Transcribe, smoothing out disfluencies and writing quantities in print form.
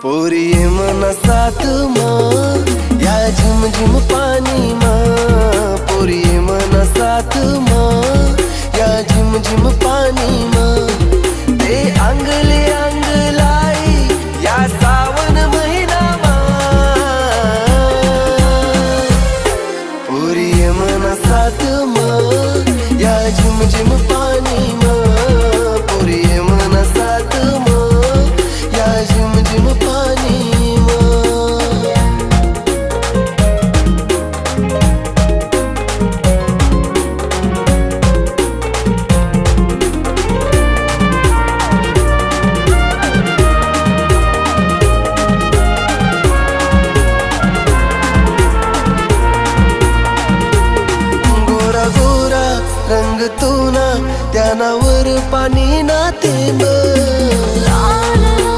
पोरी ये मना साथ माँ या झिम झिम पानी माँ। पोरी ये मना साथ माँ या झिम झिम पानी माँ। ते अंगले अंग लाई या सावन महिना माँ। पोरी ये मना साथ माँ या झिम झिम पानी माँ। पोरी ये मना साथ माँ या झिम झिम पानी माँ। गोरा गोरा रंग तू ना त्यानावर पाणी ना थेंब।